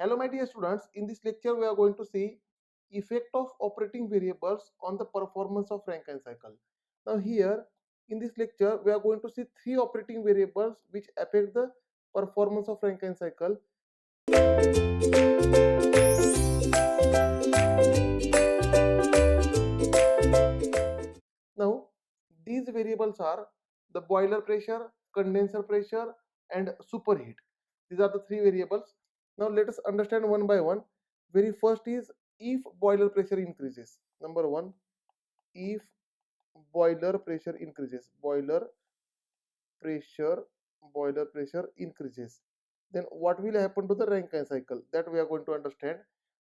Hello my dear students, in this lecture we are going to see effect of operating variables on the performance of Rankine cycle. Now here in this lecture we are going to see three operating variables which affect the performance of Rankine cycle. Now these variables are the boiler pressure, condenser pressure and superheat. These are the three variables. Now let us understand one by one. Very first is if boiler pressure increases. Number one, if boiler pressure increases, pressure boiler pressure increases, then what will happen to the Rankine cycle, that we are going to understand.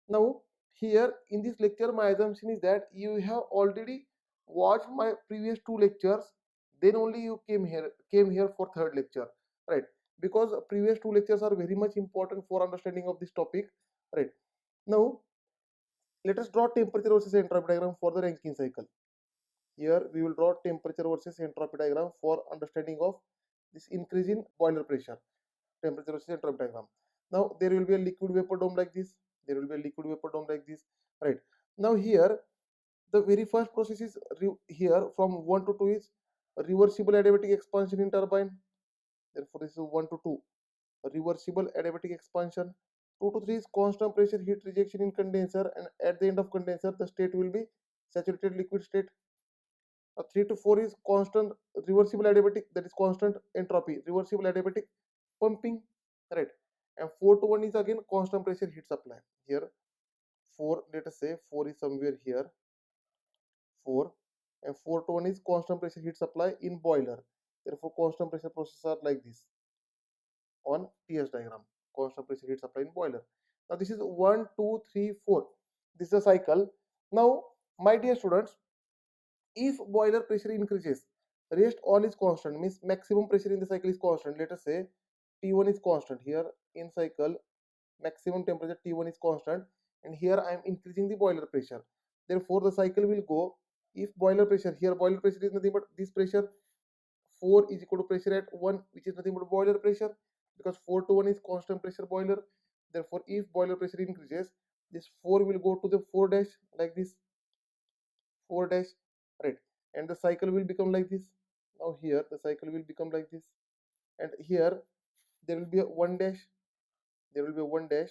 Now here in this lecture my assumption is that you have already watched my previous two lectures, then only you came here for third lecture, right? Because previous two lectures are very much important for understanding of this topic, right? Now let us draw temperature versus entropy diagram for the Rankine cycle. Here we will draw temperature versus entropy diagram for understanding of this increase in boiler pressure. Temperature versus entropy diagram. Now there will be a liquid vapor dome like this. There will be a liquid vapor dome like this. Right. Now here the very first process is here from 1 to 2 is reversible adiabatic expansion in turbine. Therefore this is 1 to 2. Reversible adiabatic expansion. 2 to 3 is constant pressure heat rejection in condenser, and at the end of condenser the state will be saturated liquid state. 3 to 4 is constant reversible adiabatic, that is constant entropy, reversible adiabatic pumping, right? And 4 to 1 is again constant pressure heat supply. Here 4, let us say 4 is somewhere here, 4, and 4 to 1 is constant pressure heat supply in boiler. Therefore constant pressure processes are like this on TS diagram, constant pressure heat supply in boiler. Now this is 1 2 3 4, this is a cycle. Now my dear students, if boiler pressure increases, rest all is constant, means maximum pressure in the cycle is constant. Let us say T1 is constant. Here in cycle maximum temperature T1 is constant, and here I am increasing the boiler pressure. Therefore the cycle will go, if boiler pressure, here boiler pressure is nothing but this pressure 4 is equal to pressure at 1, which is nothing but boiler pressure, because 4 to 1 is constant pressure boiler. Therefore if boiler pressure increases, this 4 will go to the 4 dash like this, 4 dash, right? And the cycle will become like this. Now here the cycle will become like this, and here there will be a 1 dash, there will be a 1 dash,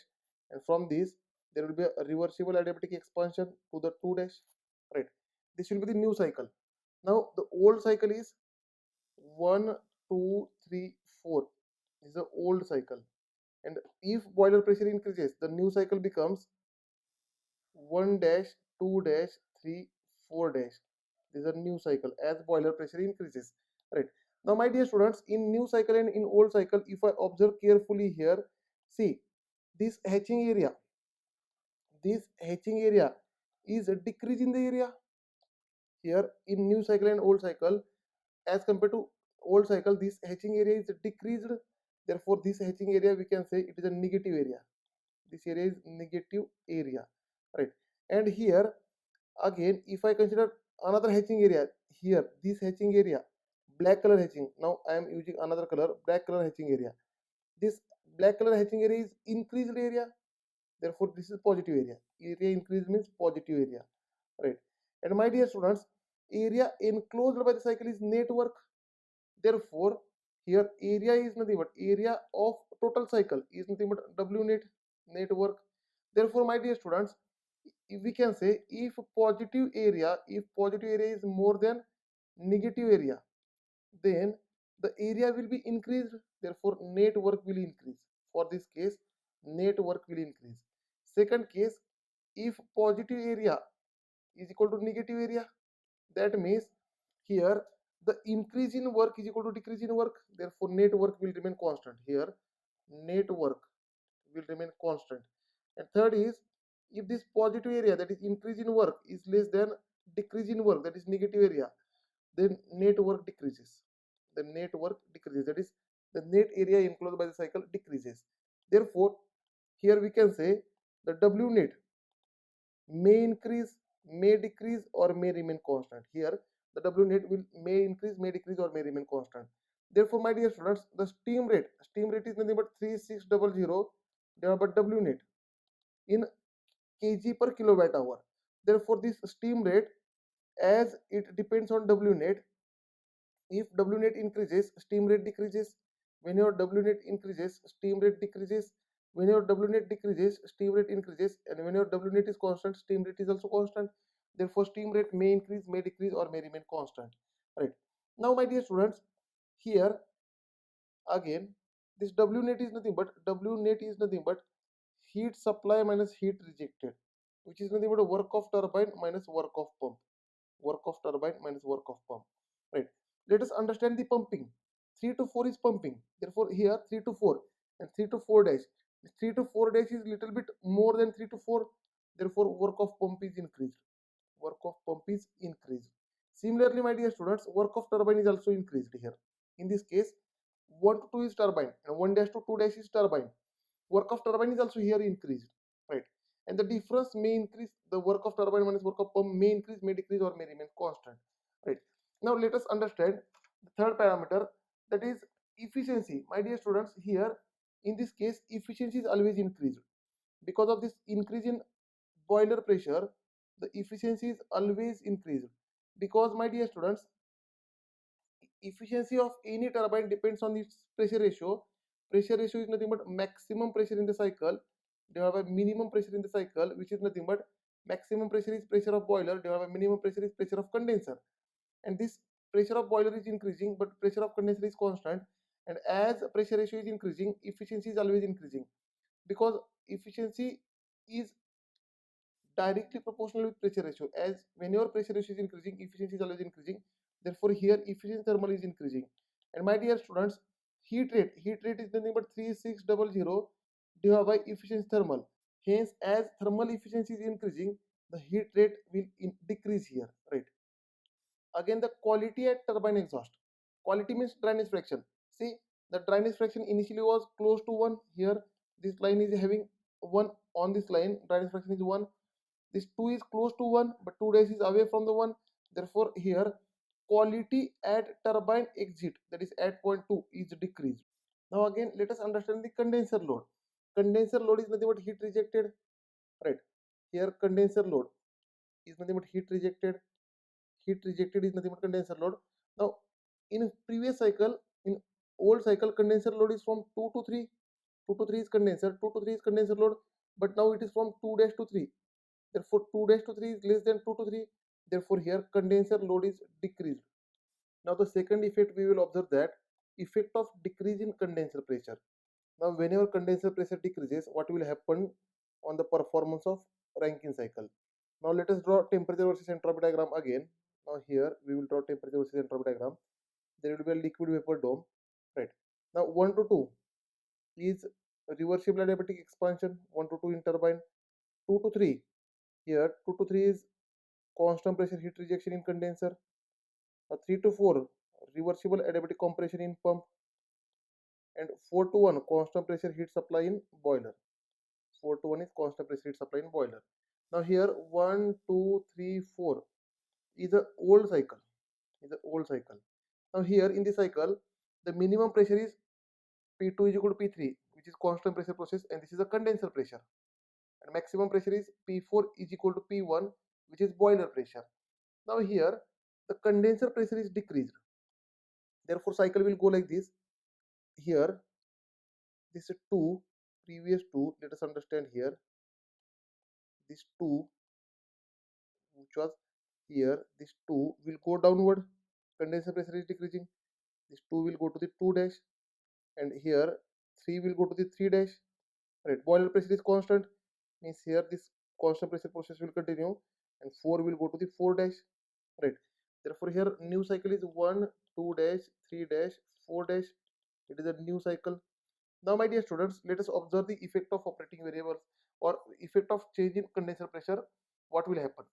and from this there will be a reversible adiabatic expansion to the 2 dash, right? This will be the new cycle. Now the old cycle is 1 2 3 4, this is the old cycle. And if boiler pressure increases, the new cycle becomes 1 dash 2 dash 3 4 dash. This is a new cycle as boiler pressure increases, right? Now my dear students, in new cycle and in old cycle, if I observe carefully here, see this hatching area is a decrease in the area. Here in new cycle and old cycle, as compared to old cycle, this hatching area is decreased. Therefore this hatching area we can say it is a negative area. This area is negative area, right? And here again if I consider another hatching area, here this hatching area, black color hatching, now I am using another color, black color hatching area. This black color hatching area is increased area. Therefore this is positive area. Area increase means positive area, right? And my dear students, area enclosed by the cycle is network. Therefore here area is nothing but area of total cycle is nothing but W net, network. Therefore my dear students, if we can say if positive area is more than negative area, then the area will be increased. Therefore network will increase. For this case network will increase. Second case, if positive area is equal to negative area, that means here the increase in work is equal to decrease in work. Therefore network will remain constant. Here network will remain constant. And third is, if this positive area, that is increase in work, is less than decrease in work, that is negative area, then network decreases. The network decreases, that is the net area enclosed by the cycle decreases. Therefore here we can say the W net may increase, may decrease, or may remain constant. Here the W net will may increase, may decrease, or may remain constant. Therefore my dear students, the steam rate is nothing but 3600 divided by W net. in kg per kilowatt hour. Therefore, this steam rate, as it depends on W net, if W net increases, steam rate decreases. When your W net increases, steam rate decreases. When your W net decreases, steam rate increases. And when your W net is constant, steam rate is also constant. Therefore, steam rate may increase, may decrease, or may remain constant. Right. Now, my dear students, here again, this W net is nothing but heat supply minus heat rejected, which is nothing but a work of turbine minus work of pump. Work of turbine minus work of pump. Right. Let us understand the pumping. 3 to 4 is pumping. Therefore, here 3 to 4 and 3 to 4 dash. 3 to 4 dash is little bit more than 3 to 4. Therefore, work of pump is increased. Work of pump is increased. Similarly, my dear students, work of turbine is also increased here. In this case, 1 to 2 is turbine and 1 dash to 2 dash is turbine. Work of turbine is also here increased, right? And the difference may increase. The work of turbine minus work of pump may increase, may decrease, or may remain constant, right? Now let us understand the third parameter, that is efficiency. My dear students, here in this case efficiency is always increased. Because of this increase in boiler pressure, the efficiency is always increased. Because, my dear students, efficiency of any turbine depends on its pressure ratio. Pressure ratio is nothing but maximum pressure in the cycle divided by minimum pressure in the cycle, which is nothing but maximum pressure is pressure of boiler divided by minimum pressure is pressure of condenser. And this pressure of boiler is increasing, but pressure of condenser is constant. And as pressure ratio is increasing, efficiency is always increasing, because efficiency is directly proportional with pressure ratio. As whenever pressure ratio is increasing, efficiency is always increasing. Therefore, here efficiency thermal is increasing. And my dear students, heat rate is nothing but 3600 divided by efficiency thermal. Hence, as thermal efficiency is increasing, the heat rate will decrease here, right? Again, the quality at turbine exhaust. Quality means dryness fraction. See, the dryness fraction initially was close to 1. Here, this line is having 1. On this line, dryness fraction is 1. This 2 is close to 1, but 2 days is away from the 1. Therefore, here quality at turbine exit, that is at point 2, is decreased. Now again, let us understand the condenser load. Condenser load is nothing but heat rejected, right? Here condenser load is nothing but heat rejected. Heat rejected is nothing but condenser load. Now, in previous cycle, in old cycle, condenser load is from 2 to 3. 2 to 3 is condenser, 2 to 3 is condenser load, but now it is from 2 dash to 3. Therefore, 2 dash to 3 is less than 2 to 3. Therefore, here condenser load is decreased. Now, the second effect we will observe, that effect of decrease in condenser pressure. Now, whenever condenser pressure decreases, what will happen on the performance of Rankine cycle? Now, let us draw temperature versus entropy diagram again. Now, here we will draw temperature versus entropy diagram. There will be a liquid vapor dome, right? Now, 1 to 2 is reversible adiabatic expansion, 1 to 2 in turbine. 2 to 3, here 2 to 3 is constant pressure heat rejection in condenser. 3 to 4, reversible adiabatic compression in pump. And 4 to 1, constant pressure heat supply in boiler. 4 to 1 is constant pressure heat supply in boiler. Now here 1, 2, 3, 4 is a old cycle. Now here in the cycle, the minimum pressure is P2 is equal to P3, which is constant pressure process, and this is a condenser pressure. And maximum pressure is P4 is equal to P1, which is boiler pressure. Now here the condenser pressure is decreased. Therefore, cycle will go like this. Here, this 2, previous 2, let us understand here. This 2, which was here, this 2 will go downward. Condenser pressure is decreasing. This 2 will go to the 2 dash, and here 3 will go to the 3 dash. Right, boiler pressure is constant, means here this constant pressure process will continue, and 4 will go to the 4 dash. Right, therefore here new cycle is 1, 2 dash, 3 dash, 4 dash. It is a new cycle. Now, my dear students, let us observe the effect of operating variables or effect of change in condenser pressure. What will happen?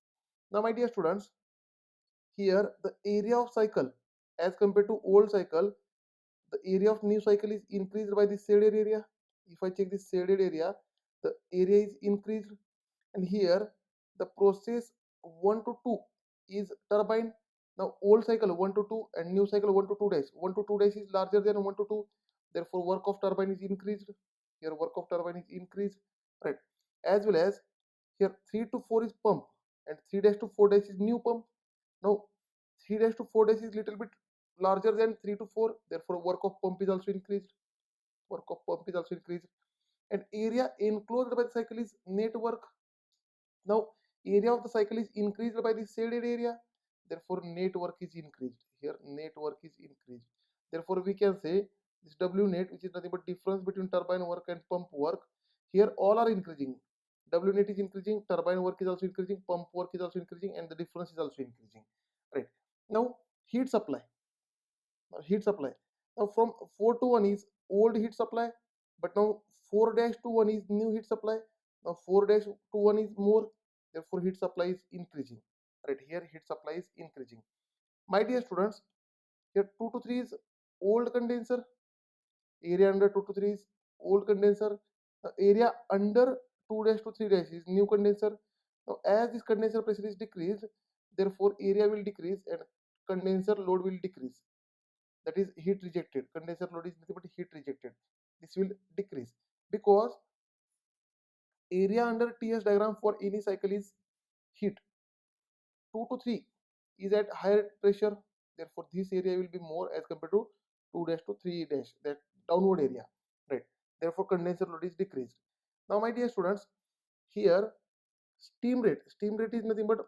Now, my dear students, here the area of cycle as compared to old cycle, the area of new cycle is increased by the shaded area. If I check this shaded area, the area is increased, and here the process 1 to 2 is turbine. Now, old cycle 1 to 2 and new cycle 1 to 2 days. 1 to 2 days is larger than 1 to 2. Therefore, work of turbine is increased. Here, work of turbine is increased, right? as well as here 3 to 4 is pump and 3 dash to 4 dash is new pump. Now 3 dash to 4 dash is little bit larger than 3 to 4, therefore work of pump is also increased. Work of pump is also increased. And area enclosed by the cycle is network. Now area of the cycle is increased by the shaded area, therefore network is increased. Here network is increased. Therefore we can say this W net, which is nothing but difference between turbine work and pump work. Here all are increasing. W net is increasing, turbine work is also increasing, pump work is also increasing, and the difference is also increasing. Right. Now heat supply. Heat supply. Now from 4 to 1 is old heat supply, but now 4 dash to 1 is new heat supply. Now 4 dash to 1 is more, therefore heat supply is increasing. Right, here heat supply is increasing. My dear students, here 2 to 3 is old condenser, area under 2 to 3 is old condenser, area under 2 dash to 3 dash is new condenser. Now as this condenser pressure is decreased, therefore area will decrease and condenser load will decrease. That is heat rejected. Condenser load is nothing but heat rejected. This will decrease because area under TS diagram for any cycle is heat. 2 to 3 is at higher pressure, therefore this area will be more as compared to 2 dash to 3 dash, that downward area, right? Therefore condenser load is decreased. Now my dear students, here steam rate is nothing but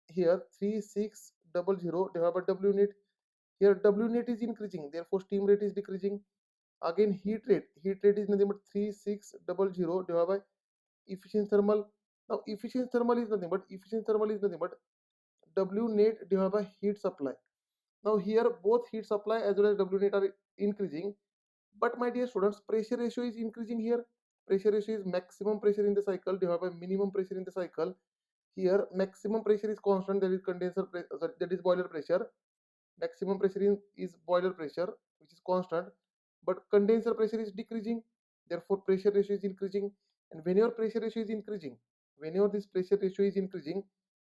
here 3600 divided by W net. Here W net is increasing, therefore steam rate is decreasing. Again heat rate is nothing but 3600 divided by efficient thermal. Now efficient thermal is nothing but W net divided by heat supply. Now here both heat supply as well as W net are increasing, but my dear students, pressure ratio is increasing here. Pressure ratio is maximum pressure in the cycle divided by minimum pressure in the cycle. Here maximum pressure is constant, that is that is boiler pressure. Maximum pressure is boiler pressure, which is constant, but condenser pressure is decreasing, therefore pressure ratio is increasing. And whenever pressure ratio is increasing, whenever this pressure ratio is increasing,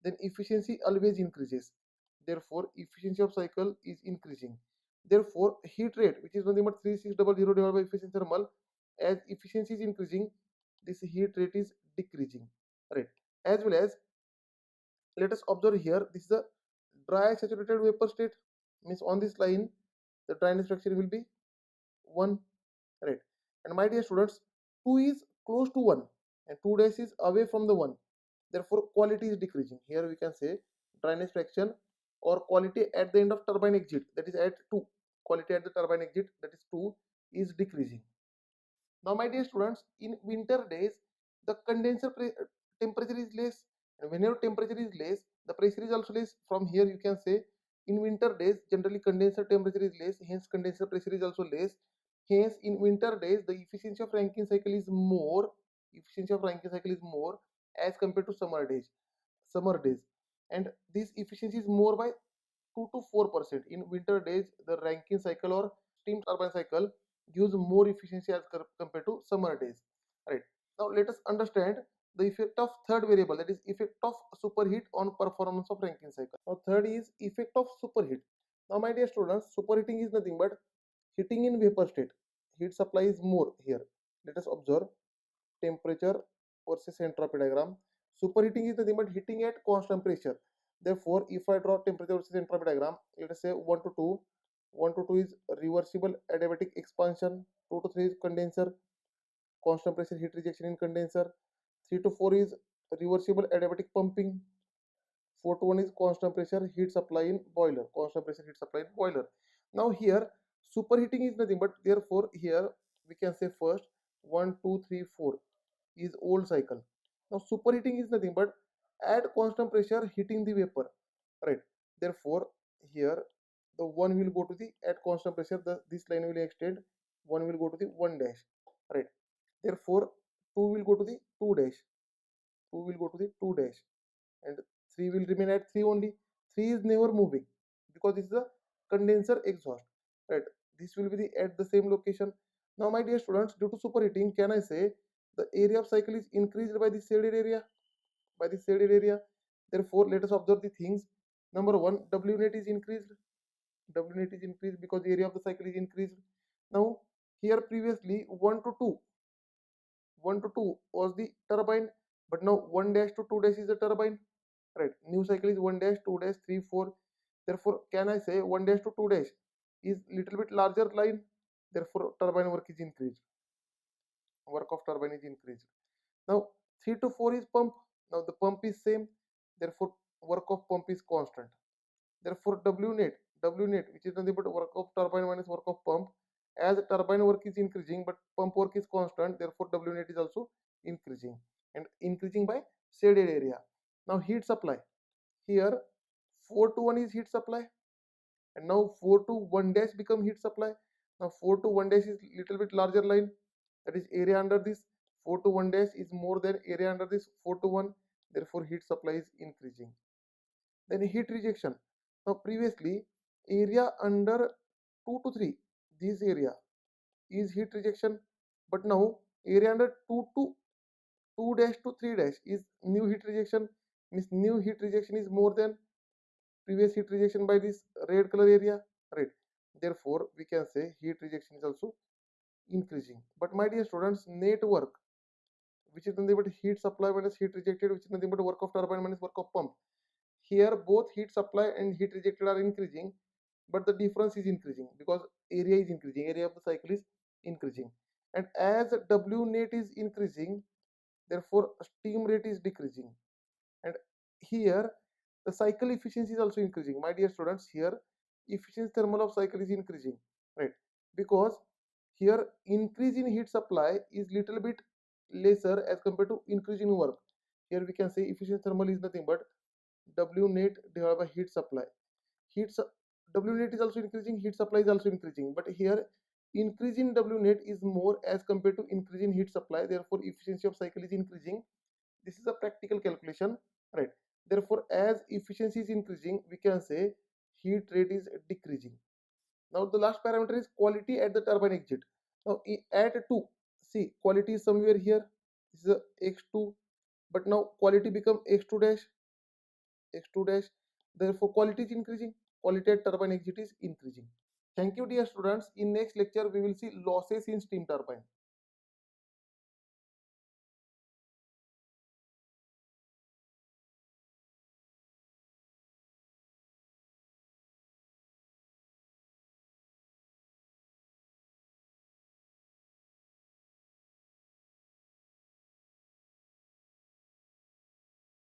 then efficiency always increases, therefore efficiency of cycle is increasing. Therefore heat rate, which is nothing but 3600 divided by efficient thermal, as efficiency is increasing, this heat rate is decreasing, right? As well as, let us observe here, this is a dry saturated vapor state, means on this line the dryness factor will be 1, right? And my dear students, 2 is close to 1 and 2 dash is away from the 1, therefore quality is decreasing. Here we can say dryness fraction or quality at the end of turbine exit, that is at 2, quality at the turbine exit, that is 2, is decreasing. Now my dear students, in winter days the temperature is less, and whenever temperature is less, the pressure is also less. From here you can say in winter days generally condenser temperature is less, hence condenser pressure is also less. Hence in winter days the efficiency of Rankine cycle is more, as compared to summer days, and this efficiency is more by 2 to 4%. In winter days the Rankine cycle or steam turbine cycle gives more efficiency as compared to summer days, right? Now let us understand the effect of third variable, that is effect of superheat on performance of Rankine cycle. Now third is effect of superheat. Now my dear students, superheating is nothing but heating in vapor state. Heat supply is more here. Let us observe temperature versus entropy diagram. Superheating is nothing but heating at constant pressure. Therefore, if I draw temperature versus entropy diagram, let us say 1 to 2. 1 to 2 is reversible adiabatic expansion. 2 to 3 is condenser, constant pressure heat rejection in condenser. 3 to 4 is reversible adiabatic pumping. 4 to 1 is constant pressure heat supply in boiler. Now here superheating is nothing but, therefore here we can say first 1, 2, 3, 4 is old cycle. Now superheating is nothing but at constant pressure heating the vapor, right? Therefore here the 1 will go to the at constant pressure, this line will extend, 1 will go to the 1 dash, right? Therefore 2 will go to the 2 dash, and 3 will remain at 3 only. 3 is never moving because this is a condenser exhaust, right? This will be at the same location. Now my dear students, due to superheating, can I say the area of cycle is increased by the shaded area, therefore let us observe the things. Number 1, W net is increased, because the area of the cycle is increased. Now here previously 1 to 2 was the turbine but now 1 dash to 2 dash is a turbine, right? New cycle is 1 dash, 2 dash, 3, 4. Therefore, can I say 1 dash to 2 dash is little bit larger line? Therefore, turbine work is increased. Work of turbine is increased. Now 3 to 4 is pump. Now the pump is same. Therefore, work of pump is constant. Therefore, W net, which is nothing but work of turbine minus work of pump. As turbine work is increasing, but pump work is constant. Therefore, W net is also increasing and increasing by shaded area. Now heat supply. Here 4 to 1 is heat supply, and now 4 to 1 dash become heat supply. Now 4 to 1 dash is little bit larger line, that is area under this. 4 to 1 dash is more than area under this 4 to 1, therefore heat supply is increasing. Then heat rejection. Now previously area under 2 to 3, this area is heat rejection, but now area under 2 to 2 dash to 3 dash is new heat rejection. Means new heat rejection is more than previous heat rejection by this red color area, right? Therefore we can say heat rejection is also increasing. But my dear students, net work, which is nothing but heat supply minus heat rejected, which is nothing but work of turbine minus work of pump. Here both heat supply and heat rejected are increasing, but the difference is increasing because area is increasing, area of the cycle is increasing. And as W net is increasing, therefore steam rate is decreasing. And here the cycle efficiency is also increasing. My dear students, here efficiency thermal of cycle is increasing, right? Because here increase in heat supply is little bit lesser as compared to increase in work. Here we can say efficiency thermal is nothing but W net divided by heat supply. W net is also increasing, heat supply is also increasing, but here increase in W net is more as compared to increase in heat supply. Therefore efficiency of cycle is increasing. This is a practical calculation, right? Therefore as efficiency is increasing, we can say heat rate is decreasing. Now the last parameter is quality at the turbine exit. Now at 2, see quality is somewhere here, this is a x2, but now quality become x2 dash, x2 dash. Therefore quality is increasing, quality at turbine exit is increasing. Thank you dear students. In next lecture we will see losses in steam turbine.